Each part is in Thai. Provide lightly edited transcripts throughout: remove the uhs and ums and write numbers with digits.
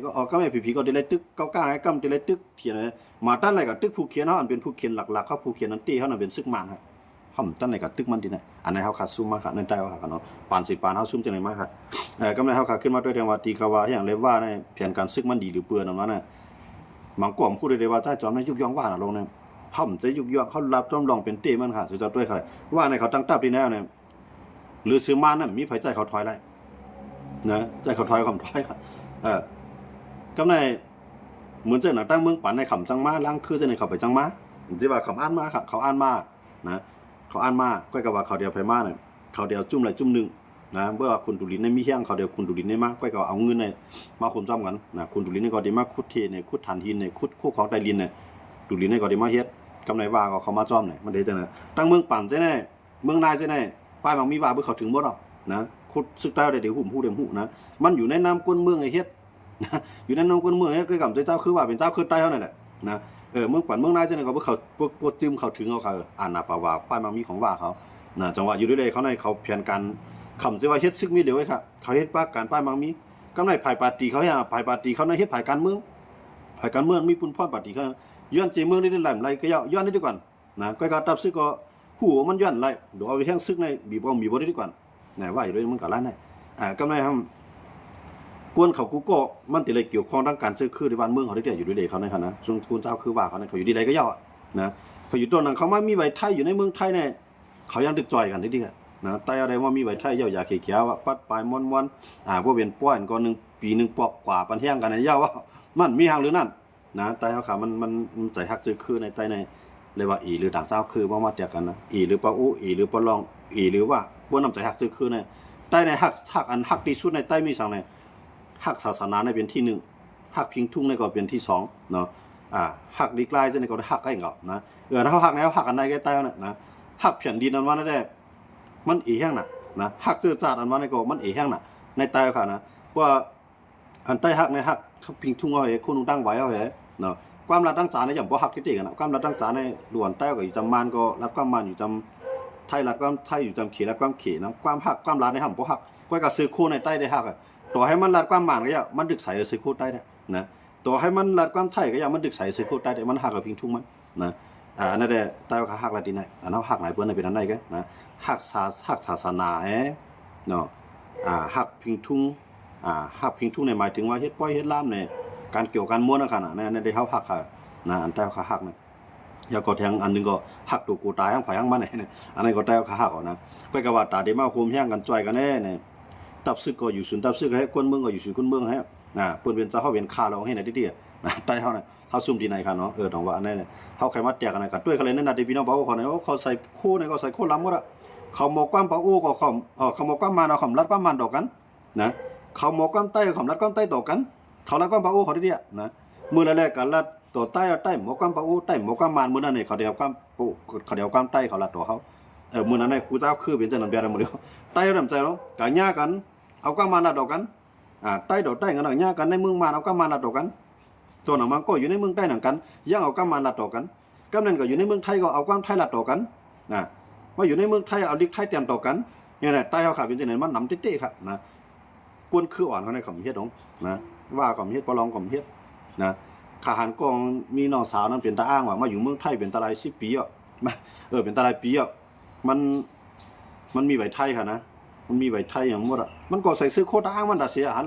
ก็ออกก็ไม่ผีก็ได้เลยตึกเก้าก้าให้กำได้เลยตึกเขียนเลยมาตั้งอะไรกับตึกผู้เขียนเขาอันเป็นผู้เขียนหลักๆเขาผู้เขียนนั่นตีเขานั่นเป็นซึกมันครับเขาตั้งอะไรกับตึกมันดีนะอันไหนเขาขาดซุ่มมากครับนั่นได้ว่าครับเนาะปานสิปานเขาซุ่มจังเลยมากครับก็ไม่เขาขาดขึ้นมาด้วยแรงว่าตีกว่าอย่างเรียกว่าในแผนการซึกมันดีหรือเปลือยนั่นว่าน่ะมังกรพูดเลยว่าถ้าจอมในยุคย้อนว่าน่ะลงเนี่ยเขาจะยุคย้อนเขารับจ้องลองเป็นเต้มันค่ะสุดยอดด้วยครับว่าในเขาตั้งตับดีแน่เนี่ยหรือซื้อมานั่นมีไผใจเขาถอยไรนะใจเขาถอยคำถอยครับก็ในเหมือนเจ้าหน้าตั้งเมืองปั่นในคำจังมาล้างคือเจ้าในเขาไปจังมาที่ว่าคำอ่านมาค่ะเขาอ่านมานะเขาอ่านมาก็กับว่าเขาเดียวไปมาเนี่ยเขาเดียวจุ่มอะไรจุ่มหนึ่งนะเมื่อคุณดุลินในมีเฮี้ยงเขาเดียวคุณดุลินในมาก็เอาเงินในมาคุมจ้อมกันนะคุณดุลินในก็ดีมาคุดเทในคุดฐานหินในคุดคู่ของไตลินเนี่ยดุลินในก็ดีมาเฮ็ดกำไรว่าก็เขามาจ้อมเนี่ยมันได้จังไงตั้งเมืองปั่นเจ้าในเมืองนายเจ้าในป้ายบางมีว่าเพื่อเขาถึงหมดหรอกนะคุดซึกได้เดี๋ยวหุ่มผู้เดี๋ยวหูนะมันอยู่ในน้ำก้นเมืองไอ้เฮ็ดอยู่ในน้องคนเมืองเนี่ยคือกับเจ้าคือว่าเป็นเจ้าคือใต้เขาเนี่ยแหละนะเมืองขวัญเมืองนายเจ้าเนี่ยเขาพวกเขาพวกจึมเขาถึงเขาอ่านนาปาวาป้ายมังมีของว่าเขานะจังหวะอยู่ด้วยเลยเขาในเขาเพียนการคำที่ว่าเฮ็ดซึกมีเดียวไว้ค่ะเขาเฮ็ดป้าการป้ายมังมีก็ในภายปาตีเขาเนี่ยภายปาตีเขาในเฮ็ดภายการเมืองมีปุ่นพ่อปาตีเขาย้อนเจเมืองนี่ได้หลายไรก็ย้อนได้ดีกว่านะก็การตับซึกก็หูมันย้อนไรเดี๋ยวเอาไปแท่งซึกในบีบได้ดีกว่านะว่าอยู่ด้วยมันกับร้านไหนก็ในทำกวนเขากูก็มันติเลยเกี่ยวข้องทั้งการซื้อคือในบ้านเมืองเขาได้อยู่ด้วยเลยเขาในขณะช่วงคุณเจ้าคือว่าเขาเนี่ยเขาอยู่ดีใดก็ย่อนะเขาอยู่ตัวนั้นเขาไม่มีใบไทยอยู่ในเมืองไทยเนี่ยเขายังดึกจ่อยกันดีกันนะแต่อะไรว่ามีใบไทยย่อยาเขียวว่าปัดปลายม้วนพวกเป็นป้อนก็ปีหนึ่งปอกกว่าปันเที่ยงกันในย่าว่ามันมีหางหรือนั่นนะแต่เขาขามันใจหักซื้อคือในใต้ในเรียกว่าหรือต่างเจ้าคือว่ามาเตียกันนะหรือปะอู้หรือปะลองหรือว่าพวกน้ำใจหักซื้อคือในใต้ในหักอันหักที่สุดในใต้มีสั่งในหักศาสนาในเป็นที่หนึ่งหักพิงทุ่งในก็เป็นที่สองเนาะหักดีกลายจะในก็หักไอ้เงานะถ้าเขาหักไหนเขาหักอันไหนก็ใต้เนี่ยนะหักแผ่นดินอันว่านั่นแหละมันแห้งนะหักเจือจาดอันว่าในก็มันแห้งในใต้ค่ะนะว่าอันใต้หักในหักพิงทุ่งเอาไว้คนตั้งไว้เอาไว้เนาะความรัดตั้งจานในอย่างบ่หักที่ตีกันนะความรัดตั้งจานในด่วนใต้ก็อยู่จำมันก็รัดความมันอยู่จำไทยรัดความไทยอยู่จำเขรัดความเขนะความหักความรัดในห่ำบ่หักก็กับซื้อคู่ในใต้ได้หักต่อให้มันรัดความหมานก็อย่างมันดึกใส่ซื้อโคตรได้นะต่อให้มันรัดความไทยก็อย่างมันดึกใส่ซื้อโคตรได้มันหักกับพิงทุ่งมันนะนั่นแหละใต้ว่าหักอะไรดีไหนนั่นหักไหนเพื่อนในเป็นอันไหนกันนะหักศาสนาเนาะหักพิงทุ่งหักพิงทุ่งในหมายถึงว่าเฮ็ดป้อยเฮ็ดล่ามในการเกี่ยวกันม้วนนะขนาดนั้นได้เขาหักค่ะนะอันใต้ว่าหักนะอย่าก็แทงอันนึงก็หักตัวกูตายทั้งฝ่ายทั้งมันเนี่ยอันนั้นก็ใต้ว่าหักนะก็กว่าตาเดมาโฮมแห้งกันจ่อยกันแน่เนี่ยตับซึกก็อยู่ศูนย์ตับซึกให้คนเมืองก็อยู่ศูนย์คนเมืองให้เปิ้นเป็นเจ้าเขาเป็นข้าเราให้ไหนดิใต้เขาเนี่ยเขาซุ่มที่ไหนค่ะเนาะต้องว่าอันนั้นเนี่ยเขาใครมาแตกกันกันด้วยเขาเลยนั่นน่ะพี่น้องบอกว่าเขาใส่คู่เนี่ยก็ใส่คู่ล้ำหมดอ่ะเขาหมกความปะโอ้ก็เขาหมกความมันเอาเขารัดความมันดอกกันนะเขาหมกความใต้เขารัดความใต้ดอกกันเขารัดความปะโอ้เขาดินะมือแรกกันรัดตัวใต้หมกความปะโอ้ใต้หมกความมันมือนั้นเนี่ยเขาเดียวความปูเขาเดียวความใต้เขารัดตัวเขามือนั้นเนี่ยกูเจ้าคือเป็นเจ้าหน้าที่อะไรหมดเลยใต้รำใจเนาะกันย่ากันเอาก็มาละดอกกันใต้ดอกใต้กันหนังย่ากันในเมืองมาเอาก็มาละดอกกันตัวหนังมันก็อยู่ในเมืองใต้หนังกันย่างเอาก็มาละดอกกันก็นั่นก็อยู่ในเมืองไทยก็เอาความไทยละดอกกันว่าอยู่ในเมืองไทยเอาดิกไทยเตรียมดอกกันเนี่ยใต้เขาขาเป็นจังไหนมันหนำเต้ๆครับนะกวนคืออ่อนเขาในขมเฮ็ดของนะว่าขมเฮ็ดปลองขมเฮ็ดนะข้าหารกองมีน้องสาวนั้นเป็นตาอ้างว่ามาอยู่เมืองไทยเป็นตาลาย10 ปีอ่ะเป็นตาลายปีอ่ะมันมีใบไทยค่ะนะมันมีใบไทยอย่างหมดอ่ะมันก็ใส่ซื้อโคตรอ้างมันดาเสียหั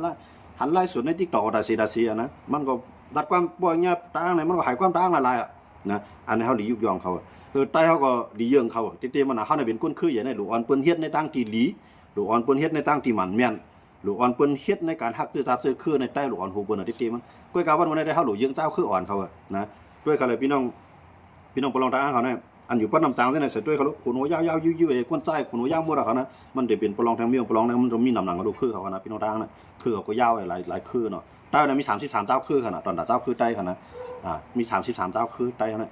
นไล่ส่วนใน TikTok ดาเสียนะมันก็ดัดความบ่เงี้ยตาอ้างไหนมันก็หายความตาอ้างหลายๆอ่ะนะอันนี้เฮาหลียุกยองเขาใต้เฮาก็ดีเยิงเขาเต้ๆมันน่ะเฮาน่ะเป็นคนคืออย่างในหลวงอ่อนเปิ้นเฮ็ดในตั้งที่หลีหลวงอ่อนเปิ้นเฮ็ดในตั้งที่หมันแม่นหลวงอ่อนเปิ้นเฮ็ดในการฮักตื้อตาซื้อคือในใต้หลวงอ่อนฮูเปิ้นน่ะเต้ๆมันก้อยกาวันได้เฮาหลวงเยิงเจ้าคืออ่อนเขานะด้วยกันเลยพี่น้องปลองตาอ้างเขาเนี่ยอันอยู่ป้อนน้ำจางเส้นไหนเสร็จด้วยเขาขนหัวยาวๆยืดๆไอ้ก้นใจขนหัวยาวหมดอะเขานะมันเดี๋ยวเป็นปลองแทงเมี่ยงปลองนั้นมันจะมีน้ำหนักกระดูกคือเขานะพี่น้องต่างนะคือเขาก็ยาวหลายคือเนาะใต้เนี่ยมี33เจ้าคือขนาดตอนด่าเจ้าคือใต้ขนาดมี33เจ้าคือใต้ขนาด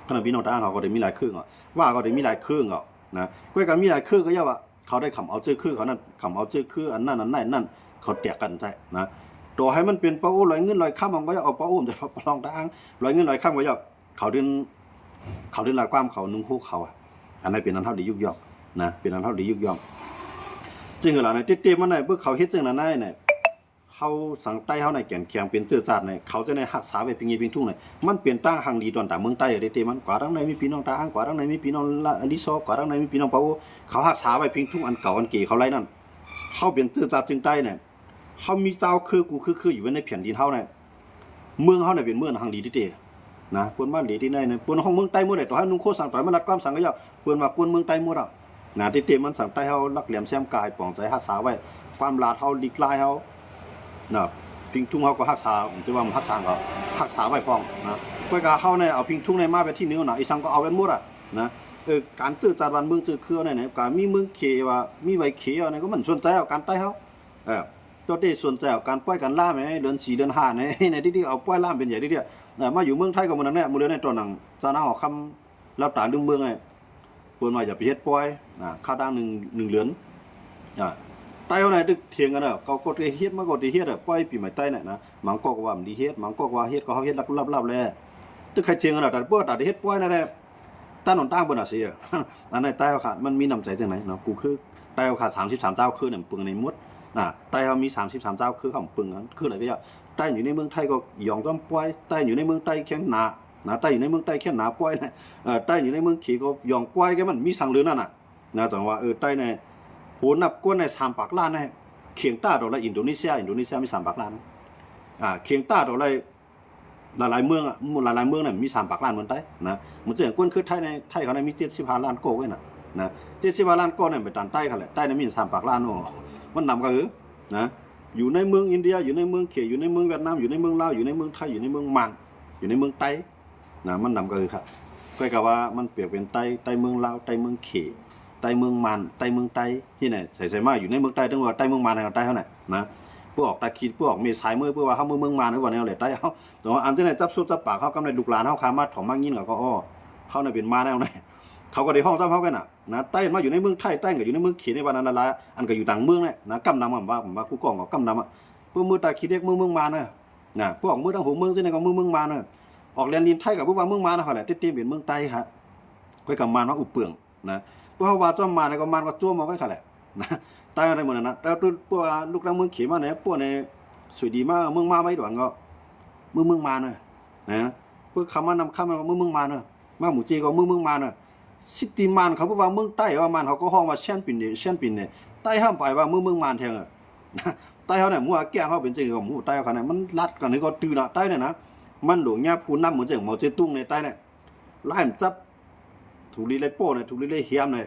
ขนาดพี่น้องต่างเขาก็ได้มีหลายคืออ่ะว่าก็ได้มีหลายคืออ่ะนะก้อยกันมีหลายคือก็ย่าว่าเขาได้ขำเอาเจอคือเขานั่นขำเอาเจอคืออันนั่นเขาแตกกันใจนะตัวให้มันเป็นปลาโอ้ลอยเงินลอยข้ามมันก็จะเอาปลาโอ้แต่ปลองต่างลอยเงินลอยข้ามก็ย่าเขาเดินลาดความเขานุ่งคู่เขาอันนั้นเป็นอันเท่าดียุกย่องนะเป็นอันเท่าดียุกย่องจริงเหรอเนี่ยเต้ๆมันเนี่ยเพื่อเขาเฮ็ดจังนั้นเนี่ย เขาสังใต้เขาในแก่นแข็งเป็นเจือจาดในเขาจะในหักษาไปพิงยีพิงทุ่งในมันเปลี่ยนตั้งหังดีตอนแต่เมืองใต้เดมันกว่าทั้งในมีพี่น้องตาอังกว่าทั้งในมีพี่น้องลิซอกว่าทั้งในมีพี่น้องเปาเขาหักษาไปพิงทุ่งอันเก่าอันเก๋เขาไรนั่นเขาเปลี่ยนเจือจาดจึงใต้เนี่ยเขามีเจ้ากูคืออยู่ในแผ่นดินเขาเนี่ยเมืองเขาเนี่ยเป็นเมืองหังดีที่เตนะปนมาดีที่ไหนเนี่ยปนห้องเมืองใต้หมดเลยต่อให้นุ่งโคสั่งต่อยมาลัดความสั่งก็ยาวปนมาปนเมืองใต้หมดอ่ะนะที่เตมันสั่งใต้เขาลักเหลี่ยมแซมกายป่องใจหักษาไว้ความลาดเขาลีกลายเขานะพิงทุ่งเขาก็หักษาผมจะว่ามันหักษาเขาหักษาไว้ป้องนะเพื่อการเข้าในเอาพิงทุ่งในมาไปที่นิ้วหนาอีสังก็เอาไว้หมดอ่ะนะการจื้อจัดวันเมืองจื้อเครือเนี่ยการมีเมืองเขว่ามีไว้เขอะไรก็มันสนใจเอาการใต้เขาตัวที่สนใจเอาการปล่อยการล่าไหมเดือน4 เดือน 5ในที่เอาปล่อยล่าเป็นใหญ่ที่เดียวมาอยู่เมืองไทยกับมันเนี่ยมือเดือนในตัวหนังจะน่าออกคำรับตาดึงเมืองไงปวนมาอย่าไปเฮ็ดปล่อยค่าดังหนึ่งเหรียญใต้เขาไหนดึกเถียงกันเขากดเฮ็ดมากดเฮ็ดปล่อยปีใหม่ใต้เนี่ยนะมังก็ว่ามันดีเฮ็ดมังก็ว่าเฮ็ดก็เขาเฮ็ดลับเลยตึกใครเถียงกันแต่พวกตัดเฮ็ดปล่อยนั่นแหละต้านหนตั้งบนอาเซียอันในใต้เขาค่ะมันมีน้ำใจจังไหนเนาะกูคือใต้เขาค่ะ33 เจ้าคือเนี่ยปึงในมดใต้เขามี33 เจ้าคือเขาปึงนั้นคืออะไรก็ใต้อยู่ในเมืองไทยก็ยองต้องปล่อยใต้อยู่ในเมืองไทยแค่หนาใต้อยู่ในเมืองไทยแค่หนาปล่อยนะใต้อยู่ในเมืองขี่ก็ยองปล่อยแค่มันมีสังเรือนั่นน่ะจังว่าใต้ในหัวนับก้นใน3 ปากล้านเนี่ยเคียงต้าเราละอินโดนีเซียมี3 ปากล้านเคียงต้าเราละหลายเมืองหลายเมืองเนี่ยมี3 ปากล้านเหมือนไต้นะมันจะอย่างก้นคือไทยเขาในมี75 ล้านโก้ไว้นะ75 ล้านโก้เนี่ยไปตามใต้เขาแหละใต้เนี่ยมี3 ปากล้านโอ้มันนำกันนะอยู่ในเมืองอินเดียอยู่ในเมืองเขอยู่ในเมืองเวียดนามอยู่ในเมืองลาวอยู่ในเมืองไทยอยู่ในเมืองมันอยู่ในเมืองไต้นะมันนำกันครับก็กะว่ามันเปรียบเป็นไต้เมืองลาวไต้เมืองเขไต้เมืองมันไต้เมืองไต้ที่ไหนใส่มาอยู่ในเมืองไต้ตั้งว่าไต้เมืองมันกับไต้เท่าไหร่นะพวกออกตะคิดพวกมีสายมือเพื่อว่าเขาเมืองมันหรือว่าแนวไหนไต้เขาแต่ว่าอันที่ไหนจับซุบจับปากเขากำลังลูกหลานเขาขามาถอมมากยิ่งก็เขาในเป็นมาแนวไหนเขาก็ได้ห้องซ้ำเขากันนะใต้มาอยู่ในเมืองไทยใต้ก็อยู่ในเมืองเขในวันนั้นละอันก็อยู่ต่างเมืองเนี่ยนะกำนำผมว่ากูกองก็กำนำพวกมือตาคิดเรียกเมืองมานะพวกมือทั้งหัวเมืองที่ไหนก็เมืองมาออกเรียนลินไทยกับพวกว่าเมืองมาเขาแหละที่เป็นเมืองไต้ครับค่อยกับมาว่าอุเปื่องนะพวกว่าจ้อมมาในก็มันก็จ้วมมาไว้ค่ะแหละนะใต้อะไรเหมือนนั้นแต่พวกลูกหลานเมืองเขมาเนี่ยพวกในสวยดีมากเมืองมาไม่ด่วนก็เมืองมานะพวกคำว่านำคำมาเมืองมามาหมู่จีก็เมืองมาสิติมันเขาบอกว่าเมืองใต้ว่ามันเขาก็ห้องว่าเช่นปินเนี่ยใต้ห้ามไปว่าเมืองมันแทงใต้เขาเนี่ยมัวแก้เขาเป็นจริงกับหมู่ใต้เขาเนี่ยมันรัดกันนี่ก็ตื่นใต้เนี่ยนะมันหลวงเนี่ยพูนน้ำเหมือนเจ้าหมอเจตุ้งในใต้เนี่ยไล่จับถูกลีเลยโป้เนี่ยถูกลีเลยเฮียมเนี่ย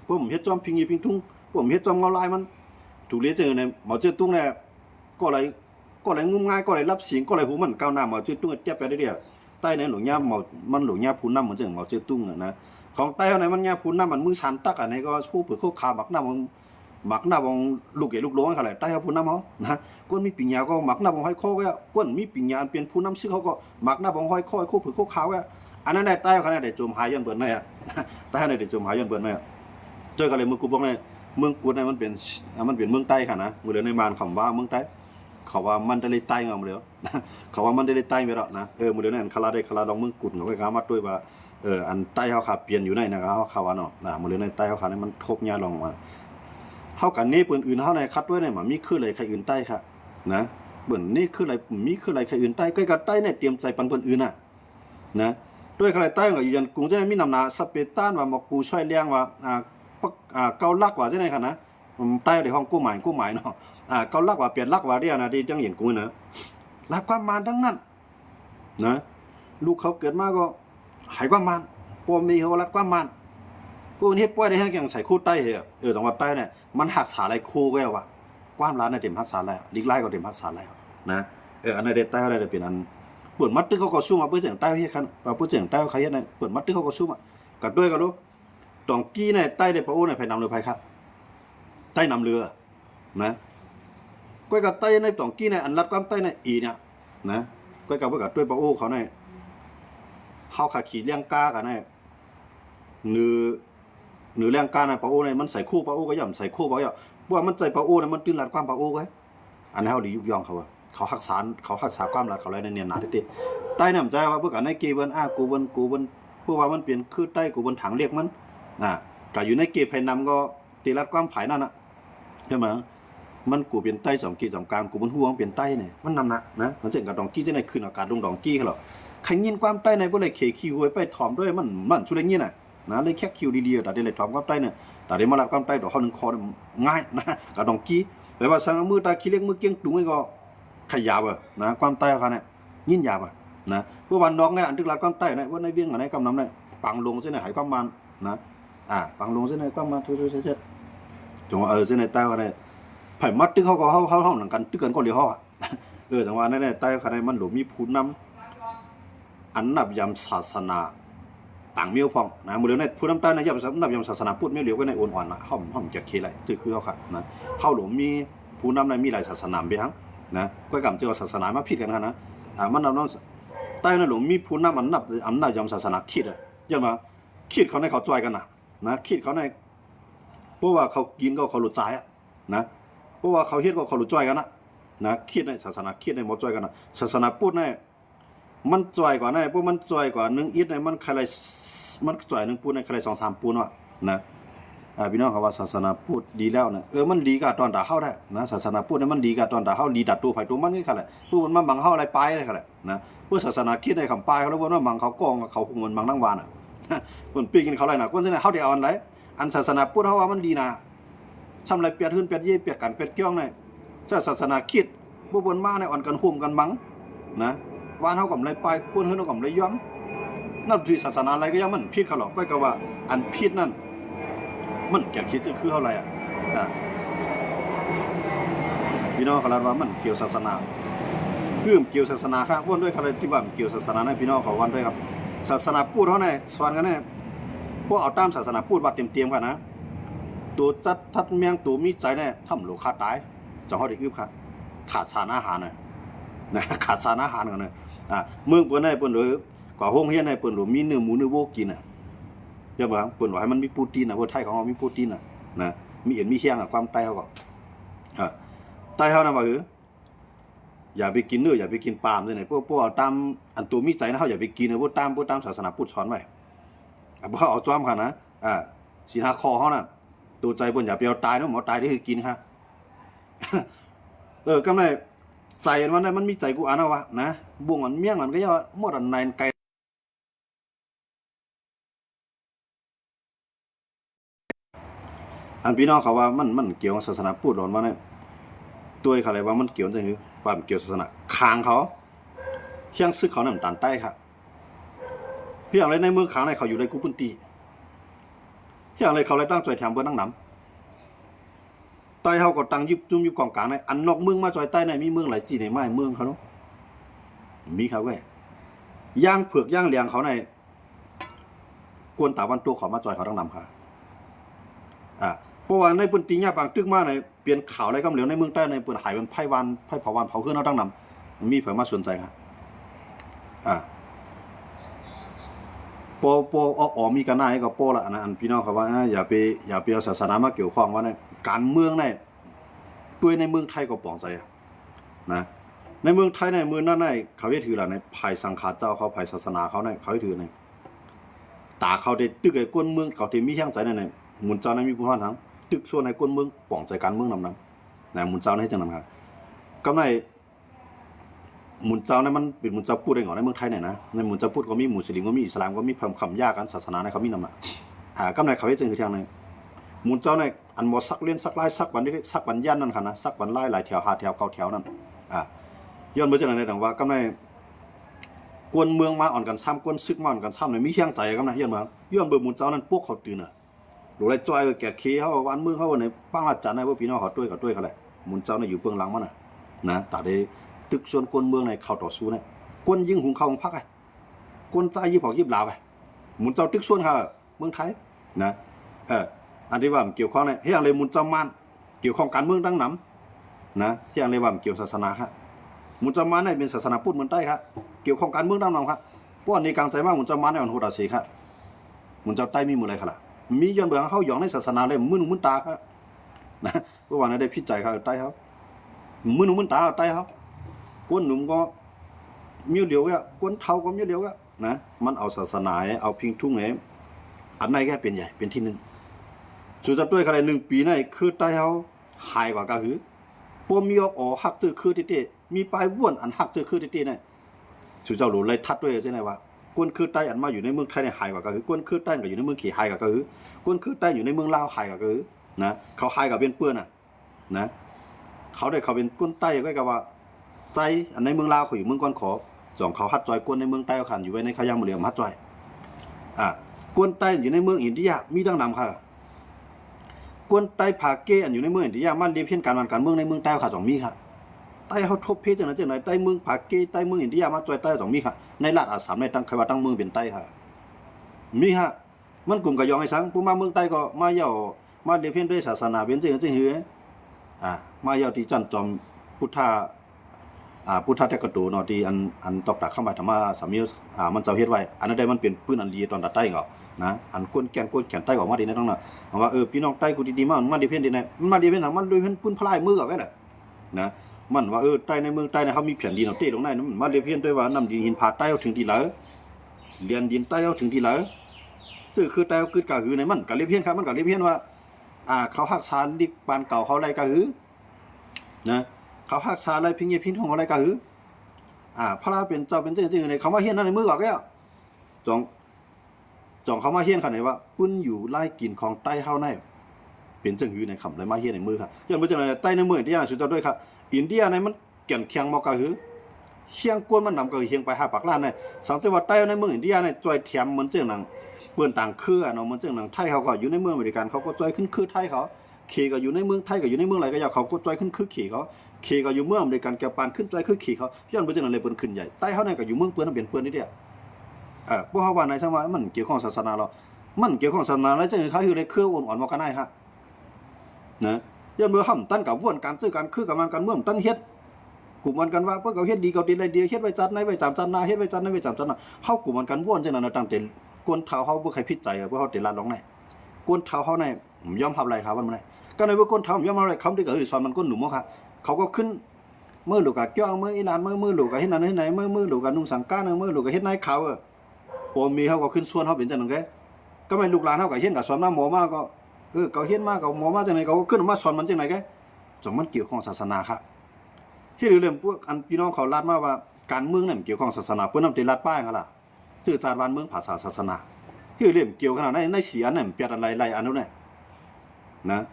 พวกผมเฮ็ดจอมพิงยีพิงทุ่งพวกผมเฮ็ดจอมเงาลายมันถูกลีเจอเนี่ยหมอเจตุ้งเนี่ยก็เลยงุ่มง่ายก็เลยรับเสียงก็เลยหูมันก้าวหน้าหมอเจตุ้งเจ็บไปได้เดียวใต้เนี่ยหลวงเนี่ยมันหลวงเนี่ยพูนน้ำเหมือนเจ้าหมอเจตุ้งนะของใต้เขาไหนมันเนี่ยพูนน้ำมันมือสันตักอันนี้ก็ผู้เปิดโคกขาบักหน้าบองลูกเอ๋ลูกหลวงเขาเลยใต้เขาพูนน้ำเขานะก้นมีปิญญาก็หมักหน้าบองห้อยข้อก็ก้นมีปิญญาเป็นพูนน้ำซึ่งเขาก็หมักหน้าบองห้อยข้อคู่เปิดโคกขาวก็อันนั้นได้ใต้เขาเนี่ยได้โจมหายยันเปิดไหนใต้เขาเนี่ยได้โจมหายยันเปิดไหนเจอกันเลยเมืองกูบอกเลยเมืองกูเนี่ยมันเป็นเมืองใต้ค่ะนะมือเดียวในมานคำว่าเมืองใต้เขาว่ามันได้เลยใต้เงาเดียวเขาว่ามันได้เลยใต้ไม่หรอกนะมือเดียวนั่นคลาดองเมืองกุดเขาไปกามาด้วยว่าอันใต้เขาขาเปลี่ยนอยู่ในนะครับเขาว่าเนาะมือเดียวในใต้เขาขาเนี่ยมันทบยาลงมาเท่ากันนี้ปืนอื่นเขาในคัดด้วยเนี่ยมันมีคืออะไรใครอื่นใต้ค่ะนะเบิ่นนี่คืออะไรมีคืออะไรใครอื่นใต้ใกล้กับใต้เนี่ยเตรียมใจปันอื่นน่ะนะด้วยใครใต้ก็ยันกรุงจะมีนำนาสเปต้านว่าหมอกกูช่วยเลี้ยงว่าเกาลักว่าใช่ไหมค่ะนะใต้ในห้องกู้หมายเนาะเกาลักว่าเปลี่ยนลักว่าเรียนะที่จังเห็นกูนะรักความมันทั้งนั้นนะลูกเขาเกิดมาก็หายความมันปมมีเขารักความมันพวกนี้ป่วยได้แค่อย่างใส่คู่ใต้เหรอตรงว่าใต้เนี่ยมันหักษาอะไรคู่ก็ว่าความร้านในเต็มหักษาแล้วลิกไล่ก็เต็มหักษาแล้วนะอันในเด็ดใต้อะไรเป็นอันเปิดมัดตึ้งเขาก็สู้มาเพื่อเสียงใต้เฮียคันเพื่อเสียงใต้เขาเฮียเนี่ยเปิดมัดตึ้งเขาก็สู้มากัดด้วยกันรู้ตองกี้เนี่ยใต้เด็ดปะโอ้เนี่ยภายนำเรือภายครับใต้นำเรือนะก้อยกับใต้ในตองกี้เนี่ยอันรัดความใต้ในอีเนี่ยนะก้อยกับเพื่อกับด้วยปะโอ้เขาเนี่ยเขาขาขี่เลี้ยงกากันเนี่ยเนื้อเลี้ยงกาเนี่ยปะโอ้เนี่ยมันใส่คู่ปะโอ้ก็ย่ำใส่คู่ปะโอ้ว่ามันใจปะโอ้เนี่ยมันตื่นรัดความปะโอ้ไว้อันนี้เขาดียุกยองเขาเขาหักษาความรัดเขาอะไรในเนียนหนาที่ใต้เนี่ยใจว่าเพื่อกันในเกวันกูวันเพื่อว่ามันเปลี่ยนคือใต้กูวันถังเรียกมันก็อยู่ในเกภายนำก็ตีรัดความผายนั่นใช่ไหม มันกูเป็นใต้สองกี้สองกลางกูมันห่วงเป็นใต้เนี่ยมันนำนะมันเช่นกับดองกี้จะในคืนอากาศลงดองกี้เขาหรอใครยินความใต้ในบ่เลยเคคิวไว้ไปถอมด้วยมันชุดเงี้ยน่ะนะเลยแค่คิวดีๆแต่ได้เลยถอมความใต้เนี่ยแต่ได้มารับความใต้ดอกเขาหนึ่งคอง่ายนะกับดองกี้แปลว่าสังมือตาขี้เล็กมือเกี้ยงตุ้งก็ขยาบนะความใต้เขาเนี่ยยินยาบนะเพื่อวันน้องเนี่ยอันทึกรับความใต้เนี่ยว่าในเวียงอะไรกำน้ำเนี่ยปังลงเส้นไหนหายความมันนะปังลงเส้นไหนความมันทุยๆๆจงเส้นไหนใต้เขาเนี่ยไผ่มัดตึกเขาก็เขาหนังกันตึกกันก็เลี้ยวเขาจังหวะนั้นเนี่ยใต้เขาเนี่ยมันหลวมีพูนน้ำอันนับยำศาสนาต่างเมียวพองนะมือเลี้ยวในพูนน้ำใต้ในนับยำศาสนาพูดเมียวเลี้ยวก็ในอ่อนๆนะห้อมจะเคอะไรตึกคือเขาค่ะนะเขาหลวมีพูนน้ำในมีหลายศาสนาไปทั้งนะก็กำเจอศาสนามาผิดกันนะมันนับน้ำใต้ในหลวมีพูนน้ำอันนับยำศาสนาคิดอะยังมาคิดเขาในเขาจอยกันนะคิดเขาในเพราะว่าเขากินก็เขาหลุดใจอะนะเพราะว่าเขาเฮ็ดก็เขาหลุดจ้อยกันนะคิดในศาสนาคิดในหมดจ้อยกันนะศาสนาพูดในมันจ้อยกว่าในพวกมันจ้อยกว่านึงอิดในมันใครมันจ้อยนึงพูดในใคร2-3ปูนว่ะนะพี่น้องเขาว่าศาสนาพูดดีแล้วนะมันดีกับตอนด่าเข้าได้นะศาสนาพูดเนี่ยมันดีกับตอนด่าเข้าดีดัดตัวไผ่ตัวมันนี่ค่ะแหละพูดมันมาบังเข้าอะไรไปเลยค่ะแหละนะเพื่อศาสนาคิดในคำปลายเขาแล้วว่าบังเขากองเขาคงมันบังนั่งวานคนปีกินเขาอะไรนะคนที่ไหนเขาเดียวอันไรอันศาสนาพูดเขาว่ามันดีนะทำอะไรเปียดขึ้นเปียดเย่เปียดกันเปียดเกี้ยงเนี่ยศาสนาคิดบุบนมาในอ่อนกันหุ่มกันบังนะวานเขากับอะไรไปก้นเขากับอะไรย้อมนับถือศาสนาอะไรก็ยังมันพิษเขาหรอกก็ว่าอันพิษนั่นมันแก่คิดจะคือเท่าไรพี่น้องเขาเรียกว่ามันเกี่ยวศาสนาเกี่ยวศาสนาครับวนด้วยเขาเลยที่ว่าเกี่ยวศาสนาในพี่น้องเขาวันด้วยครับศาสนาพูดเท่าไหร่สอนกันแน่พวกเอาตามศาสนาพูดว่าเต็มๆกันนะตัวจัดทัดเมียงตัวมีใจเนี่ยทำโลคาตายจะเขาได้อึบครับขาดสารอาหารนะขาดสารอาหารกันเลยเมืองเปิดในเปิดหรือกว่าห้องเฮียนในเปิดหรือมีเนื้อหมูเนื้อวัวกินเดี๋ยวบอกเปิดว่าให้มันมีโปรตีนพวกไทยของเขามีโปรตีนนะมีเอ็นมีเคียงความไตเขาก็ไตเขานะว่าอย่าไปกินเนื้ออย่าไปกินปลาเลยพวกตามอันตัวมีใจนะเขาอย่าไปกินพวกตามศาสนาพุทธสอนไว้พวกเอาจ้อมค่ะนะสีหาคอเขาน่ะตัวใจบนอย่าไปเอาตายนะหมอตายได้คือกินค่ะก็ไม่ใส่มันได้มันมีใจกูอ่านเอาวะนะบ่วงอันเมี่ยงมันก็ย่อหมดอันในไกลอันพี่น้องเขาว่ามันเกี่ยวกับศาสนาพูดหรอนว่าเนี่ยตัวเขาเลยว่ามันเกี่ยวจะคือความเกี่ยวศาสนาคางเขาเชียงซึกเขาเนี่ยมันตันใต้ครับพี่อย่างไรในเมืองขางในเขาอยู่ในกุปุนตีพี่อย่างไรเขาเลยตั้งใจแถมเบอร์นั่งน้ำใต้เขาก็ตั้งยุบจุ่มยุบกองกลางในอันนอกเมืองมาจอยใต้ในมีเมืองหลายจีในไม้เมืองเขาเนาะมีเขาแว่ย่างเผือกย่างเลียงเขาในกวนตาวันตัวเขามาจอยเขาตั้งนำค่ะเพราะว่าในปุ่นตีเนี่ยบางตึกมาในเปลี่ยนข่าวอะไรก็เหลียวในเมืองใต้ในปุ่นหายเป็นไพ่วันไพ่เผาวันเผาเครื่องเขาตั้งนำมีเผยมาสนใจค่ะปอมีกันหน้าให้กับโปละนะอันพี่น้องเขาว่าอย่าไปเอาศาสนามาเกี่ยวข้องว่าในการเมืองในด้วยในเมืองไทยก็ปองใจนะในเมืองไทยในเมืองนั้นในเขาได้ถือละในภายสังฆาเจ้าเขาภายศาสนาเขาในเขาได้ถือในตาเขาได้ตึกไอ้ก้นเมืองเขาที่มีแห่งใจในหมุนเจ้าในมีผู้ท่านทั้งตึกส่วนในก้นเมืองปองใจการเมืองนำนะหมุนเจ้าในจังนำครับก็ในหมุนเจ้าเนี่ยมันเป็นหมุนเจ้าพูดได้เหรอในเมืองไทยเนี่ยนะในหมุนเจ้าพูดก็มีมุสลิมก็มีอิสลามก็มีคำยากกันศาสนาในเขามีนำก็ในเขาได้จึงคือทางในหมุนเจ้าในอันหมดสักเลี้ยนสักไล่สักวันนี้สักวันยันนั่นค่ะนะสักวันไล่หลายแถว5 แถว9 แถวนั่นย้อนไปจากไหนแต่ว่าก็ในกวนเมืองมาอ่อนกันซ้ำกวนซึกมาอ่อนกันซ้ำเนี่ยมีเชียงใจกันนะย้อนเบอร์หมุนเจ้านั้นพวกเขาตื่นหรือไรจอยแก่เคเขาวันเมืองเขาวันไหนป้างอาจารย์ในพวกพี่น้องเขาด้วยเขาแหละหมุนเจ้าเนี่ยอยู่เบื้องหลังมันนะแต่ได้ตึกส่วนกวนเมืองในเขาต่อสู้เนี่ยกวนยิงหุงเขาพักกวนใจยิบหอกยิบลาวหมุนเจ้าตึกส่วนเขาเมืองไทยนะอันที่ว่าเกี่ยวข้องเนี่ยเฮียงเลยมุนเจ้ามันเกี่ยวข้องการเมืองตั้งน้ำนะเฮียงเลยว่าเกี่ยวศาสนาครับมุนเจ้ามันเนี่ยเป็นศาสนาพุทธเหมือนใต้ครับเกี่ยวข้องการเมืองตั้งน้ำครับเพราะในกลางใจมากมุนเจ้ามันเนี่ยมันโหดราศีครับมุนเจ้าใต้มีมืออะไรครับมีย้อนเบื้องเขาหยองในศาสนาเลยมึนตาครับนะเพราะว่าได้พิจัยเขาใต้เขามึนตาใต้เขาก้นหนุ่มก็มีเดียวก็ก้นเท้าก็มีเดียวก็นะมันเอาศาสนาเอาพิงทุ่งเนี่ยอันไหนแค่เป็นใหญ่เป็นที่หนึ่งสุดท้ายด้วยกันเลย1 ปีนั่นคือใต้เขาหายกว่าก็คือ ปมีออกอ๋อหักจื้อคือติมีปลายว่วนอันหักจื้อคือติเนี่ยสุเจ้าหลูเลยทัดด้วยใช่ไหมว่ากวนคือใต้อันมาอยู่ในเมืองไทยเนี่ยหายกว่าก็คือกวนคือใต้ก็อยู่ในเมืองขี่หายกว่าก็คือกวนคือใต้อยู่ในเมืองลาวหายกว่าก็คือนะเขาหายกับเป็นเปื้อนน่ะนะเขาได้เขาเป็นกวนใต้ก็กับว่าใจอันในเมืองลาวเขาอยู่เมืองก้อนขอสองเขาฮัดจอยกวนในเมืองใต้ขันอยู่ไว้ในขยามเหลี่ยมฮัดจอยกวนใต้อยู่ในเมืองอินเดียมีดังนำค่ะกวนใต้ผาเกอันอยู่ในเมืองอินเดียมันเรียบเพี้ยนการเมืองในเมืองใต้ค่ะสองมีค่ะใต้เขาทบเพศจังไหนใต้เมืองผาเกใต้เมืองอินเดียมาจอยใต้สองมีค่ะในลาดอาสามในตั้งใครว่าตั้งเมืองเป็นใต้ค่ะมีค่ะมันกลุ่มกะยองไอ้สังผู้มาเมืองใต้ก็มาเย่ามาเรียบเพี้ยนด้วยศาสนาเป็นจริงหือมาเย่าที่จันจอมพุทธาพุทธะแตกระตูเนาะที่อันตอกตักเข้ามาธรรมะสามีมันเจ้าเฮ็ดไว้อันนั้นได้มันเป็นปืนอันลีตอนตัดใต้เหรอนะอันก้นแขนใต้ออกมาดีนะต้องน่ะว่าพี่น้องใต้กูดีๆมาดีเพ่นดีนะมันมาดีเพ่นมันด้วยเพ่นปืนพลายมือก็ไว้แหละนะมันว่าใต้ในเมืองใต้เนี่ยเขามีแผ่นดินเอาเตะลงได้มันมาดีเพ่นด้วยว่านำดินหินผาใต้เอาถึงที่เหลือเรียนดินใต้เอาถึงที่เหลือซื่อคือใต้เอากึดกะหือในมันก็เรียบเพ่นครับมันก็เรียบเพ่นว่าเขาหักษาลิกปานเก่าเขาอะไรกะหือนะเขาหักษาอะไรพิงเยพิงของอะไรกะหือพระเป็นเจ้าเป็นจริงๆในเขามาเฮียนนั่นในมือก่อนแก้วจองเขามาเฮียนขนาดไหนว่าปุ้นอยู่ไล่กินของใต้เฮาในเป็นจังหือในคำไรมาเฮียนในมือครับอย่างเมื่อจังไรใต้ในมืออินเดียสุดยอดด้วยครับอินเดียในมันแก่นเคียงมอกะหือเชียงกวนมันนำกะหือเฮียงไปหาปากล้านในสังเกตว่าใต้ในเมืองอินเดียในจอยเทียมมันเจ้าหนังเปื้อนต่างเครือเนาะมันเจ้าหนังไทยเขาก็อยู่ในเมืองอเมริกันเขาก็จอยขึ้นคือไทยเขาขี่ก็อยู่ในเมืองไทยก็อยู่ในเมืองอะไรก็อย่างเขาก็จอยขึ้นคือขี่เขาขี่ก็อยู่เมืองอเมริกันแกปานขึ้นจอยคือขี่เขาย้อนไปจังไรเลยเปิ้นขึ้นใหญ่ใต้เขาเนี่ยก็อยู่เมืองเปื้อนเป็นเปื้อนนี่เดียวพวกเขาว่าในสมัยมันเกี่ยวข้องศาสนาเรามันเกี่ยวข้องศาสนาแล้วจังเขาอยู่ในเครืออ่อนๆมากันได้ฮะนะย้อนเมื่อห้ำตั้นกับว่นการซื้อการคือกับมันการเมืองตั้นเฮ็ดกลุ่มมันกันว่าเพื่อเขาเฮ็ดดีเขาดีอะไรดีเฮ็ดไว้จัดในไว้จำจันนาเฮ็ดไว้จัดในไว้จำจันนาเขากลุ่มมันกันว่นจังนั้นตั้งแต่กวนเท้าเขาเพื่อใครพิจัยเพื่อเขาเตะลาดลงในกวนเท้าเขาในยอมทำอะไรครับวันนี้ก็ในเมื่อกวนเท้ายอมทำอะไรเขาได้ก็สอนมันก้นหนุ่มมั้งค่ะเขาก็ขึ้นเมื่อหลูกกับเจ้าเมื่ออีหลานเมื่อหลูกกับเฮ็ดนั้นเฮ็ดไหนเมื่อหลูกกับนุ่งสังกาเมื่อหลูกกับเฮ็ดนายเขาปอมีเขาก็ขึ้นส่วนเขาเป็นจังนั้นแกก็ไม่ลูกหลานเขากับเฮ็ดกับสอนมาหมอมาก็เขาเฮ็ดมากับหมอมาจังไหนเขาก็ขึ้นมาสอนมันจังไหนแกจงมันเกี่ยวข้องศาสนาครับที่เรื่องพวกอันพี่น้องเขาลาดมาว่าการเมืองนั่นเกี่ยวข้องศาสนาเพื่อนนำตีลาดป้ายกันล่ะจื่อจาดวันเมืองภาษาศาสนาที่เรื่องเกี่ยวขนาดในเสียนั่นเปลี่ยนอะไรไรอันนู้นเนี่ยนะ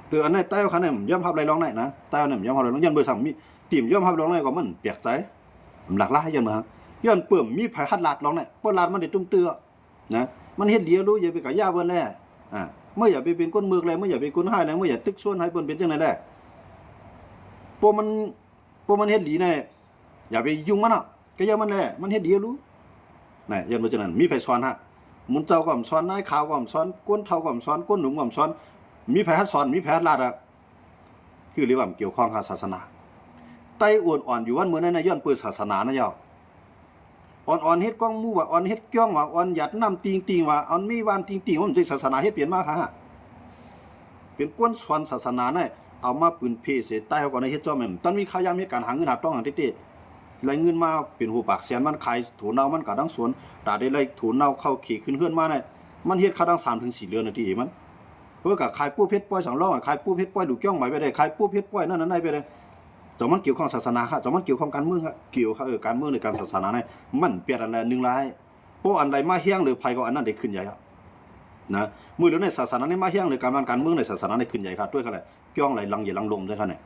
ตัวอันนี้ใต้เขาเนี่ยย่อมพับไรร้องได้นะใต้เนี่ยย่อมพับไรร้องยันเบอร์สั่งมีตีมย่อมพับร้องได้ก็มันเปียกใจหลักล้ายันมาย้อนเปิ่มมีไผ่หัดลาดร้องเนี่ยเพราะลาดมันเด็ดตุ้งเตื้อนะมันเฮ็ดเลี้ยวรู้อย่าไปกับย่าเบิ้ลแน่เมื่ออย่าไปเป็นก้นเมือกเลยเมื่ออย่าไปก้นให้เลยเมื่ออย่าตึกส่วนให้เปิ้นเป็นจังไหนได้พวกมันเฮ็ดดีแน่อย่าไปยุ่งมันอ่ะก็อย่ามันแหละมันเฮ็ดดีรู้นี่ยันมาจังนั้นมีไผสอนฮะมุนเจ้าก็สอนนายข่าวก็สอนก้นเท่าก็สอนก้นหนุ่มก็สอนมีไผหัดสอนมีไผหัดลาดอ่ะคือเรียกว่าเกี่ยวข้องกับศาสนาไต้อ่อนอยู่วันมื้อนั้นย้อนเปิดศาสนานะยาวอ่อนเฮ็ดก้องมู่ว่าอ่อนเฮ็ดจ้องว่าอ่อนหยัดน้ำติงว่าอ่อนมีวานติงว่ามันสิศาสนาเฮ็ดเปลี่ยนมาค่ะเป็นก้นสอนศาสนาเนี่ยเอามาปืนเพเสใต้เขาก็ในเฮ็ดจ้อมแม่นตอนมีข่าวยามเฮ็ดการหาเงินหาต้องหาเต้ๆไหลเงินมาเป็นหูปากแสนมันขายถูเน่ามันก็ดังสวนตาได้ไหลถูเน่าเข้าขี่ขึ้นเฮือนมาเนี่ยมันเฮ็ดค่าดัง3ถึง4เดือนนาทีมันเพื่อก็ขายปูเพชรป้อย2ล้อขายปูเพชรป้อยดูจ้องหมายไปได้ขายปูเพชรป้อยนั่นไปได้จอมันเกี่ยวข้องศาสนาค่ะจอมันเกี่ยวข้องการเมืองค่ะเกี่ยวค่ะการเมืองในการศาสนาเนี่ยมันเปลี่ยนอะไร1หลายเพราะอันใดมาเฮี้ยงหรือภัยก็อันนั้นได้ขึ้นใหญ่ครับนะมือหรือในศาสนาในมาเฮี้ยงหรือการเมืองในศาสนาในขึ้นใหญ่ครับด้วยกันเลยจ้องไหลลังอย่าลังลมใช่ค่ะเนี่ย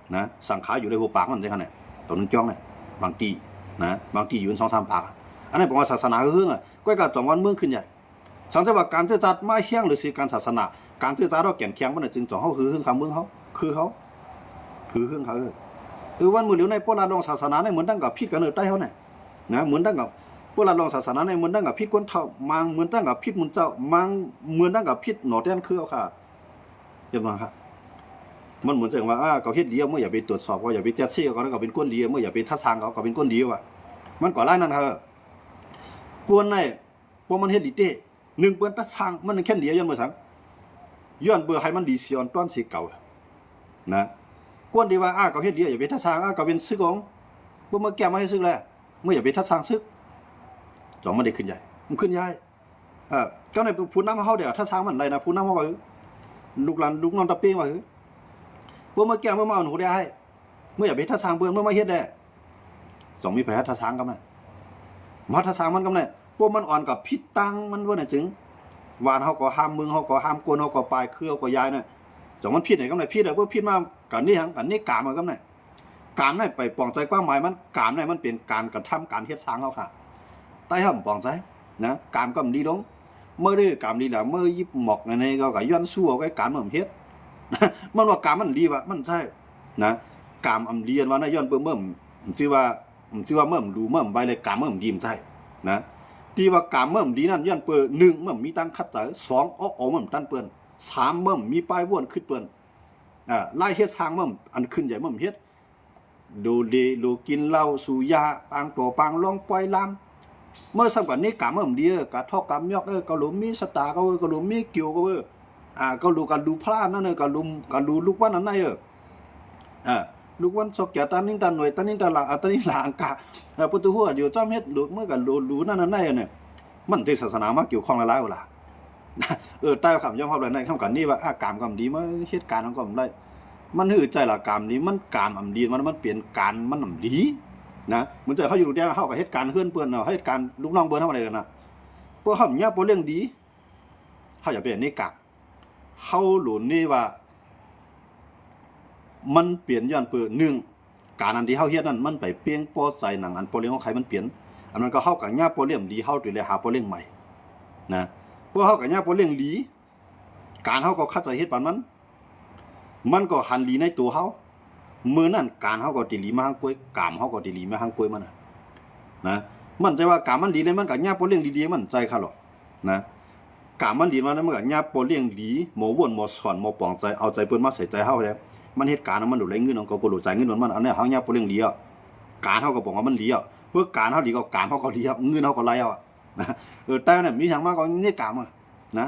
นะสังขารอยู่ในหัวปากมันใช่ค่ะเนี่ยตัวนึงจ้องเนี่ยบางทีนะบางทีอยู่2-3ปากอันนี้บอกว่าศาสนาคือก็การจองวันเมืองขึ้นใหญ่สังเกตว่าการเจรจามาเฮี้ยงหรือสื่อการศาสนาการเจรจาเราแก่นแข็งมันจึงจองเขาคือคำเมืองเขาคือเขาวันมือเหลียวในพวกเราลองศาสนาในเหมือนตั้งกับพิษกันใต้เขาเนี่ยนะเหมือนตั้งกับพวกเราลองศาสนาในเหมือนตั้งกับพิษก้นเท่ามังเหมือนตั้งกับพิษมุนเจ้ามังเหมือนตั้งกับพิษหนอแดนคือเอาค่ะเห็นไหมครับมันเหมือนจะว่าเขาเฮ็ดเลี้ยเมื่ออย่าไปตรวจสอบว่าอย่าไปแจ๊ดซี่เขาแล้วก็เป็นก้นเลี้ยเมื่ออย่าไปทัดทางเขาเป็นก้นเลี้ยว่ะมันก่อไล่นั่นครับกวนในพวกมันเฮ็ดดีเต้1เปิ้นทัดทางมันแค่เลี้ยย้อนเมื่อสังย้อนเบื่อให้มันดีเสียนต้นสีเก่านะกวนดีว่าเขาเฮ็ดเดียวอย่าไปทัดทางก็เป็นซึกของบ่มาแก้มาให้ซึกแล้วเมื่ออย่าไปทัดทางซึกจองมันได้ขึ้นใหญ่มันขึ้นใหญ่ก็ในผู้นำเฮาเดี๋ยวทัดทางมันไรนะผู้นำเฮาว่าลูกหลานลูกน้องตะเป้งว่า พวกเมื่อแก้เมื่อมาหนูได้เมื่ออย่าไปท่าช้างเปิ้นเมื่อมาเฮ็ดได้สองมีแผลท่าช้างกันไหมมาท่าช้างมันกันไหมพวกมันอ่อนกับพิษตังมันว่าไหนจึงวานเขาก็ห้ามมึงเขาก็ห้ามกวนเขาก็ปลายเครือก็ยายเนี่ยสองมันพิษไหนกันไหนพิษอะพวกพิษมากันนี่หังกันนี่กามมากันไหนการไหนไปปองใจกว้างหมายมันการไหนมันเป็นการกระทำการเฮ็ดช้างเขาค่ะใต้ห้ามปองใจนะการก็ดีลงเมื่อได้การดีแล้วเมื่อยิบหมอกในก็ย้อนสู้เอาไว้การเหมือนเฮ็ดมันว่าการมันดีวะมันใช่นะการอำเลียนว่านะย้อนเมื่อชื่อว่าเมื่อดูเมื่อใบเลยการเมื่อดีมใช่นะที่ว่าการเมื่อดีนั่นย้อนเปิ้นหนึ่งเมื่อมีตั้งคัดใจสองอ้อเมื่อตั้นเปิ้นสามเมื่อมีป้ายว่นขึ้นเปิ้นไล่เฮ็ดช้างเมื่ออันขึ้นใหญ่เมื่อเฮ็ดดูดีดูกินเหล้าสูยาปางตัวปางลองปล่อยลำเมื่อสักวันนี้กะเมื่อดีกะทอกกะมยอกก็หลุมมีสตาก็หลุมมีเกี่ยวก็ก็รู้กันดูพลาดนั่นก็ดูลูกวันนั้นลูกวันสกแก่ตันนิ่งตันหน่วยตันนิ่งตันหลังตันนิ่งหลังกะพุทธหัวเดี๋ยวจ้อมเฮ็ดลูกเมื่อกันรู้นั่นเนี่ยมันที่ศาสนามาเกี่ยวข้องหลายๆล่ะใต้คำย่อมเข้าไปในคำกันนี้ว่าอากามกำดีมาเหตุการณ์ของกำไรมันหือใจละกามนี้มันกามอำดีมันเปลี่ยนการมันอำดีนะเหมือนจะเขาอยู่เดียวเข้ากับเหตุการณ์เพื่อนเปื้อนเนาะเหตุการณ์ลูกน้องเปื้อนทำอะไรกันนะพวกเขาเนี่ยพวกเรื่องดีเขาอย่าเป็นนี่กามเขาหลุนนี่ว่ามันเปลี่ยนย้อนเปื้อนหนึ่งการอันที่เขาเฮ็ดนั่นมันไปเปลี่ยนโปรใส่หนังอันโปรเลี้ยงของใครมันเปลี่ยนอันนั้นก็เข้ากับเนี่ยโปรเลี้ยงดีเข้าตัวเลยหาโปรเลี้ยงใหม่นะพวกเขากับเนี่ยโปรเลี้ยงดีการเขาก็คัดใจเฮ็ดปานมันก็หันดีในตัวเขามือนั่นการเขาก็ติลีมาหางกล้วยกามเขาก็ติลีมาหางกล้วยมันนะมันใจว่ากามมันดีเลยมันกับญาโปเลี้ยงดีๆมันใจค่ะหรอกนะกามมันดีมันกับญาโปเลี้ยงดีหมอวนหมอสอนหมอปองใจเอาใจเปิ้นมาใส่ใจเฮาแท้มันเหตุการณ์มันดูแลเงินก็บ่รู้ใจเงินมันอันนี้เฮาญาโปเลี้ยงดีอ่ะการเฮาก็บอกว่ามันดีอ่ะเพื่อการเฮาดีก็การเฮาก็ดีอ่ะเงินเฮาก็ไหลอ่ะนะแต่เนี่ยมีหยังมาก็นี่กามอ่ะนะ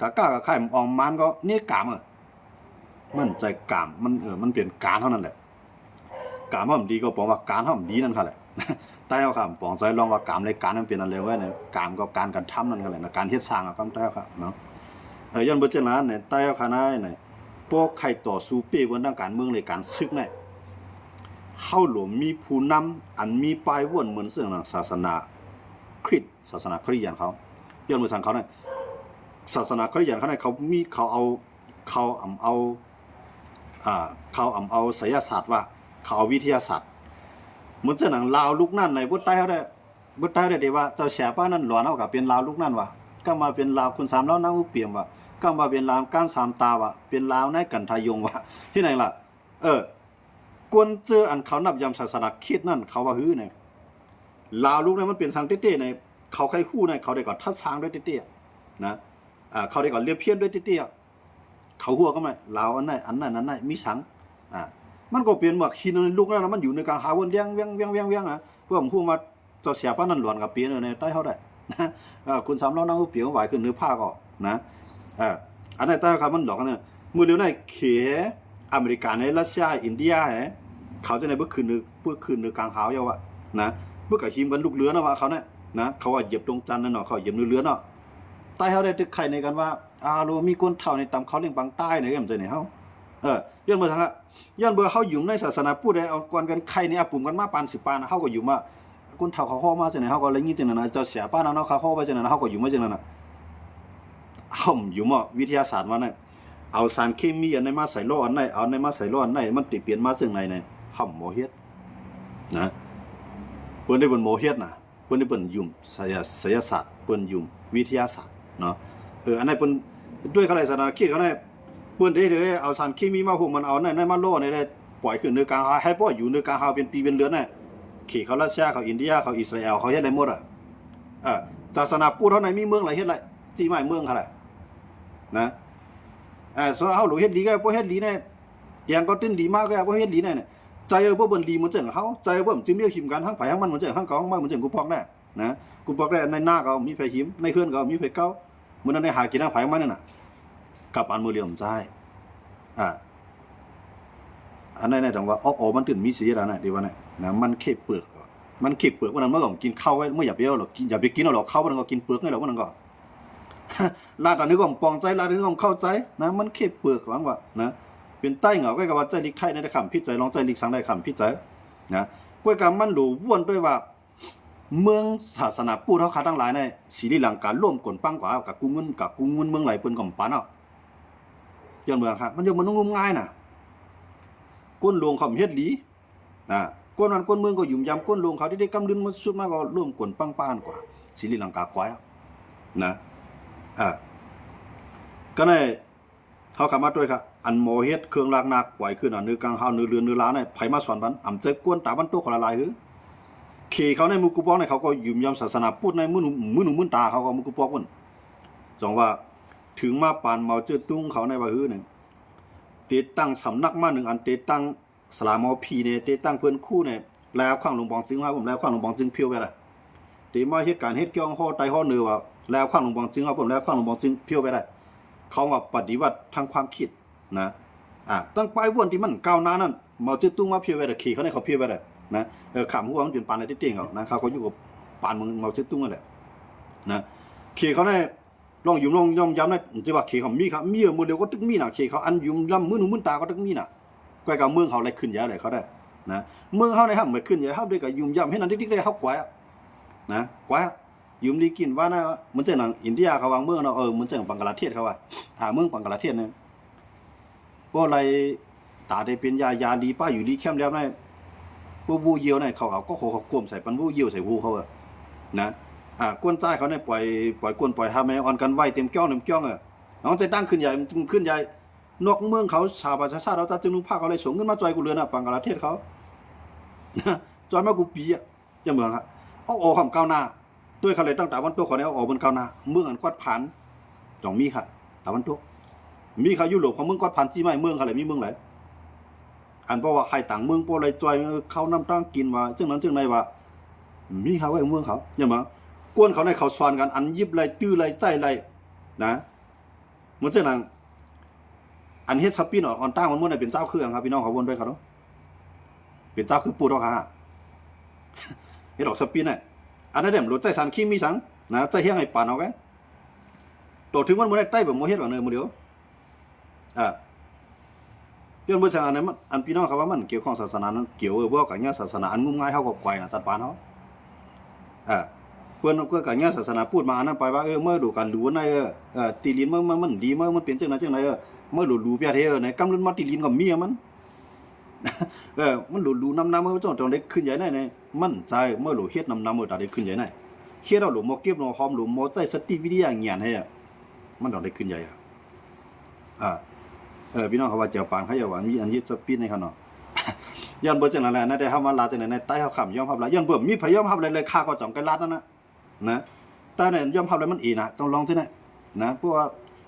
กะก้ากะไข่ออมมันก็นี่กามอ่ะมันใจกามมันเปลี่ยนการเท่านั้นแหละการว่ามันดีก็บอกว่าการเท่ามันดีนั่นค่ะแหละใต้เอาค่ะปองใจลองว่าการในการมันเปลี่ยนอะไรไว้เนี่ยการก็การกันทำนั่นกันแหละนะการเฮ็ดสร้างอะครับใต้เอาค่ะเนาะย้อนเบอร์เจริญเนี่ยใต้เอาค่ะนายเนี่ยพวกใครต่อสู้ปีบนทางการเมืองในการซึกเนี่ยเข้าหลวมมีผู้นำอันมีปลายวนเหมือนเสื่องศาสนาคริสต์ศาสนาคริสต์อย่างเขาย้อนเบอร์สั่งเขาเนี่ยศาสนาคริสต์อย่างเขาเนี่ยเขาเอาไสยศาสตร์ว่าเขาเอาวิทยาศาสตร์เหมือนเจ้าหนังลาวลูกนั่นในบุตรใต้เขาได้ดีว่าเจ้าแฉป้านั่นหลอนเอากับเป็นลาวลูกนั่นว่ะก็มาเป็นลาวคุณสามแล้วนั่งอุเปียมว่ะก็มาเป็นลาวก้านสามตาว่ะเป็นลาวในกันทายงว่ะที่ไหนล่ะกวนเจออันเขานับยำศาสนาคิดนั่นเขาว่าฮื้อเนี่ยลาวลูกนั่นมันเป็นสังเต้ๆในเขาใครคู่ในเขาได้ก่อนทัดช้างด้วยเต้ๆนะเขาได้ก่อนเรียบเพี้ยนด้วยเต้ๆเขาหัวก็ไม่ลาวอันนั้นมีสังมันก็เปลี่ยนว่าขี้นลูกนั้นมันอยู่ในกลางหาวนเลี้ยงเพื่อผมพูดมาเจ้าเสียป้านั่นหลวนกับเปลี่ยนในใต้เขาได้คุณสามล้อนั่งเปลี่ยนไหวขึ้นเนื้อผ้าก็นะอันนั้นใต้เขามันหลอกกันเนี่ยมือเลี้ยวในเขอเมริกาในรัสเซียอินเดียเขาจะในเพื่อคืนเนื้อกลางหาวเยาว์นะเพื่อกับหิมกันลูกเรือนะว่าเขาเนี่ยนะเขาว่าเหยียบดวงจันทร์นั่นเนาะเขาเหยียบเรือเนาะใต้เขาได้ตึกไข่ในกันว่าเรามีก้นเท่าในตำเขาเลี้ยงบางใต้ในกันใจเนี่ยเขาย้อนเบอร์ทางย้อนเบอร์เขาอยู่ในศาสนาพูดได้เอาก่อนกันไข่เนี่ยปุ่มกันมาปาน10 ปานเขาก็อยู่มาก้นเท่าเขาข้อมาใจไหนเขาก็เลยงี้จังนั้นเจ้าเสียป้านะเขาข้อไปจังนั้นเขาก็อยู่มาจังนั้นเขาอยู่มาวิทยาศาสตร์มาเนี่ยเอาสารเคมีอันไหนมาใส่ล้ออันไหนเอาอันไหนมาใส่ล้ออันไหนมันติเปลี่ยนมาจังไหนเนี่ยเขาโมเฮ็ดนะเปิ้นได้เป็นโมเฮ็ดนะเปิ้นได้เป็นยุ่มไสยศาสตร์เปิ้นยุ่มวิทยาศาสตร์เนาะอันไหนเปิ้นด้วยเขาได้ศาสนาคิดเขาได้เปิ้นได้เอาสารเคมีมาหุมมันเอาไหนมาล้อไหนได้ปล่อยขึ้นเนื้อกลางให้ปล่อยอยู่เนื้อกลางเป็นปีเป็นเดือนน่ะขี่เขารัสเซียเขาอินเดียเขาอิสราเอลเขาเฮ็ดอะไรหมดศาสนาพุทธเท่าไหนมีเมืองหลายเฮ็ดไรจี้ไม้เมืองเขาแหละนะส่วนเฮาหลูเฮ็ดดีก็บ่เฮ็ดดีแน่อย่างก็ติ้นดีมากก็บ่เฮ็ดดีแน่เนี่ยใจบ่เบิ่นดีเหมือนจังเฮาใจบ่จึงมีหิมกันทั้งไผทั้งมันเหมือนจังทั้งเก่ามันเหมือนจังกูพอกได้นะกูพอกได้ในหน้าก็มีไผหิมในเฮือนก็มีไผเก่ามื้อนั้นได้หากินทางไผมันนั่นน่ะกับอันมือเหลี่ยมใจอันนั้นต้องว่าออกมันตื่นมีสีแล้วนะดีว่าเนี่ยนะมันเข็บเปลือกวันนั้นเมื่อก่อนกินข้าวไว้เมื่ออย่าไปเอาหรอกอย่าไปกินเอาหรอกข้าววันนั้นก็กินเปลือกไงหรอกวันนั้นก็ลาดอันนี้ก็ปองใจลาดอันนี้ก็เข้าใจนะมันเข็บเปลือกหวังว่านะ เป็นใต้เหงาก็กับว่าใจลิกไทยในคำพิจัยลองใจลิกสังได้คำพิจัยนะก้วยกับมันหลู่ว่นด้วยว่าเมืองศาสนาปูเขาขาทั้งหลายในศรีลังการร่วมกลปังกว่ากับกุ้งเงินเมืองไหลเปิ้นกับปานเนาะย้อนเมืองครับมันยังมันงมง่ายน่ะก้นหลวงเขาเฮ็ดหลีก้นนั้นก้นเมืองก็ยุ่มยำก้นหลวงเขาที่ได้กำลืนมาสุดมากก็ร่วมกลปังปานกว่าศรีลังกากว่านะก็ในเขาขับมาด้วยครับอันโมเฮ็ดเครื่องลากนักปล่อยขึ้นเนื้อกลางเฮาเนื้อเรือนเนื้อล้าเนี่ยไผมาสอนบันอ่ำใจกวนตาบันโตคนละลายหือขี่เขาในมุกุปองในเขาก็ยุ่มยำศาสนาพูดในมือหนุ่มตาเขาก็มุกุปองมันจองว่าถึงมาปานเมาเจอตุ้งเขาในว่าหือเนี่ยติดตั้งสำนักมาหนึ่งอันติดตั้งสลามอพีเนี่ยติดตั้งเพื่อนคู่เนี่ยแล้วข้างหลวงบองจึงว่าผมแล้วข้างหลวงบองจึงเพียวไปละตีมาเหตุการณ์เหตุเกี่ยวข้อไตข้อเนื้อว่าแล้วข้างหลวงบองจึงว่าผมแล้วข้างหลวงบองจึงเพียวไปได้เขาว่าปฏิวัติทางความคิดนะตั้งไปวนที่มันก้าวหน้านั่นเมาเจอตุ้งมาเพียวไปได้ขี่เขาในเขาเพียวไปได้นะขำหัวมันจนปานอะไรที่เต่งเขานะเขาอยู่กับปานมึงเมาเจอตุ้งนั่นแหละนะขี่เขาในลองยุ่มลองย่อมย้ำนะจะว่าขี่เขามีครับมีโมเดลก็ตึกมีน่ะขี่เขาอันยุ่มลำมือหนุ่มตาก็ตึกมีน่ะก้อยกับเมืองเขาอะไรขึ้นเยอะเลยเขาได้นะเมืองเขาในห้ามไม่ขึ้นเยอะครับด้วยกับยุ่มย่ำให้นั่นติ๊กได้เขากว่านะกว่ายุ่มดีกินว่านะมันจะหนังอินเดียเขาวางเมืองเนาะมันจะหนังบังกลาเทศเขาว่าเมืองบังกลาเทศเนี่ยพวกอะไรตาได้เป็นยาดีป้าอยู่ดีเข้มแล้วนะพวกวูเยียวเนี่ยเขาก็เขากลมใส่ปันวูเยียวใส่วูเขาอะนะกวนใจเขาเนี่ยปล่อยกวนปล่อยทำให้อ่อนกันไหวเต็มแก้วน้องใจตั้งขึ้นใหญ่ขึ้นใหญ่นอกเมืองเขาชาวประชาชาติเราจะจึงนุ่งผ้าเขาเลยส่งเงินมาจอยกูเรือนบังกลาเทศเขาจอยมากูปีอะยังเมืองครับเอาคำก้าวหน้าด้วยเขาเลยตั้งแต่วันตัวเขาเนี่ยเอาบนก้าวหน้าเมืองอันกวาดผ่านจ่องมีค่ะแต่วันตัวมีเขายุโรปเขาเมืองกวาดผ่านที่ไม่เมืองเขาเลยมีเมืองไหนอันเพราะว่าใครต่างเมืองพออะไรจอยเขาน้ำตั้งกินว่าจึงนั้นจึงในว่ามีเขาไว้เมืองเขายังมั้งกวนเขาในเขาสอนกันอันยิบไรตื้อไรใจไรนะเหมือนเจ้าหนังอันเฮ็ดสปินออนตั้งมันม้วนในเป็นเจ้าเครื่องครับพี่น้องเขาวนไปเขาเนาะเป็นเจ้าคือปูดอกค่ะเฮ็ดออกสปินเนี่ยอันนั้นเดี๋ยวรถใจสันขี้มีสังนะใจเฮี้ยงไอ้ปานเอาไงตัวถึงมันม้วนได้ใต้แบบโมเฮ็ดแบบเนื้อโมเดียวย้อนบริษัทอันนั้นอันพี่น้องเขาว่ามันเกี่ยวข้องศาสนานั้นเกี่ยวกับการเงี้ยศาสนาอันงุ่มง่ายเขากับไกวนะจัดปานเขาเพื่อนก็การเงี้ยศาสนาพูดมาอันนั้นไปว่าเมื่อดูการรู้ในตีลินมันดีมันเปลี่ยนจังไหนเมื่อดูเปียเทในกำลังมาตีลินกับเมียมันมันดูน้ำมันต้องได้ขึ้นใหญ่ในมั่นใจเมื่อหลูเฮ็ดน้ำมันจะได้ขึ้นใหญ่ในเฮ็ดเราหลูมอเก็บเราหอมหลูมอใจสติวิทยาเงียนให้มันต้องได้ขึ้นใหญ่พี่น้องเขาว่าเจ้าปานเขาอย่าว่ามีอันยึดสปีดในเขาเนาะย้อนเบอร์จังนั้นแหละนะได้เข้ามาลาจังไหนในใต้เขาขำย่อมพับละย้อนเบิ่มมีพยอมพับเลยค่าก็จ่องไกลลัดนั่นนะใต้เนี่ยย่อมพับเลยมันอีนะต้องลองที่ไหนนะเพราะว่า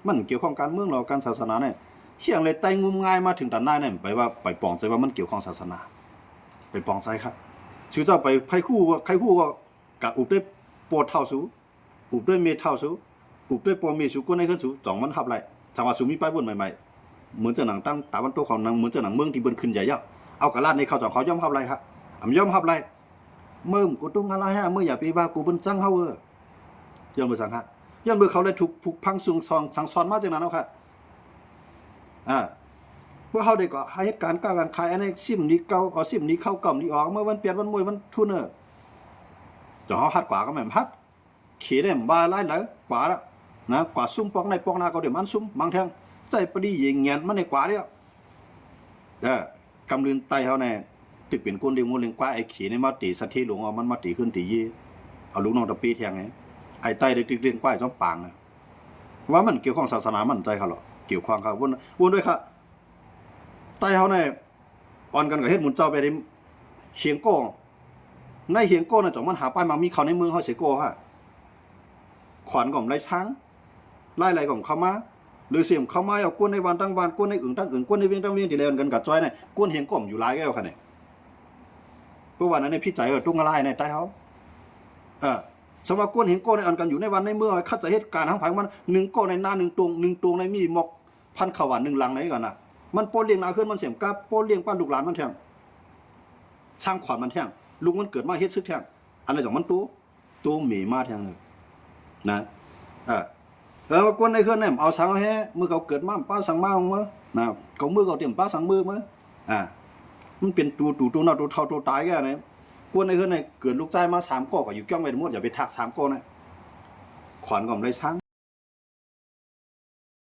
มันเกี่ยวข้องการเมืองเราการศาสนาเนี่ยเชี่ยงเลยไต่งุมง่ายมาถึงด้านหน้าเนี่ยไปว่าไปปองใจว่ามันเกี่ยวข้องศาสนาไปปองใจครับชื่อเจ้าไปใครคู่ก็กะอุบด้วยโปรดเท่าสูอุบด้วยเมทเท่าสูอุบด้วยโปรเมสูก็ในขึ้นสูจ่องมันทับไรจังหวะสูมีป้ายวนใหม่เหมือนจะหนังตั้งตาวันโตของนางเหมือนจะหนังเมืองที่บนขึ้นใหญ่เยอะเอากระลาดในเขาจ่องเขาย่อมทับไรครับย่อมทับไรเมื่อกูตุ้งอะไรฮะเมื่ออย่าไปว่ากูเป็นจังเขาย้อนเบอร์สังครับย้อนเบอร์เขาเลยถูกผูกพังซุงซองสังซ้อนมาจากนั้นแล้วครับเพื่อเขาได้ก็ให้เหตุการณ์การขายอันนี้ซิมนี้เก่าเอาซิมนี้เข้ากล่อมนี้ออกเมื่อวันเปลี่ยนวันมวยวันทุนจะเขาหัดกว่าก็ไม่หัดขี่ได้มาไล่ไหลกว่าแล้วนะกว่าซุ่มปอกในปอกนาเขาเดี๋ยวมันซุ่มบางแทงใจปดียิงเงียนมันในกว่าเดียวกำลืนไตเขาเนี่ยตึกเป็นก้นเลี้ยงงูเลี้ยงกว่าไอ้ขี่ในมาตีสัตย์หลวงเอามันมาตีขึ้นตียี่เอาลูกน้องตะปีแทงไงไอ้ไตได้ตึกเลี้ยงกว่าจ้องปางว่ามันเกี่ยวข้องศาสนามันใจเขาหรอเกี่ยวข้องครับวนด้วยค่ะไต้เขาเนี่ยอ่อนกันกับเฮ็ดหมุนเจ้าไปได้เฮียงโก้ในเฮียงโก้น่ะจ่องมันหาป้ายมามีเขาในเมืองเขาเสียโก้ฮะขวัญของไรช้างไล่ของเขามาหรือเสียมเขามาเอาก้นในวันตั้งวันก้นในอื่นตั้งอื่นก้นในเวียงตั้งเวียงที่เล่นกันกับจอยเนี่ยก้นเฮียงก้มอยู่หลายแก้วค่ะเนี่ยเพราะวันนั้นในพี่ใจตุ้งอะไรในใต้เขาสมว่าก้นเฮียงโก้ในอันกันอยู่ในวันในเมื่อคัดจะเหตุการณ์ทั้งผังมันหนึ่งโก้ในหน้าหนึ่งตวงในมีหมอกพันขวานหนึ่งลังไหนกันน่ะมันโปนเลี้ยงนาขึ้นมันเสียมกับโปนเลี้ยงป้าลูกหลานมันแทงช่างขวัญมันแทงลูกมันเกิดมาเฮ็ดซึกแทงอันไหนจากมันตัวหมีมาแทงเลยนะก้นในเครื่องเนี่ยเอาสังแห่เมื่อเขาเกิดมาป้าสังมาเมื่อ นะเขามือเขาเตรียมป้าสังมือมั้ยมันเป็นตัวหน้าตัวเท่าตัวตายแก่เนี่ยกวนในเฮือนในเกิดลูกชายมา3ก้อก็อยู่จ้องไว้หมดอย่าไปทัก3ก้อนะขวัญก็ไม่ได้ช้าง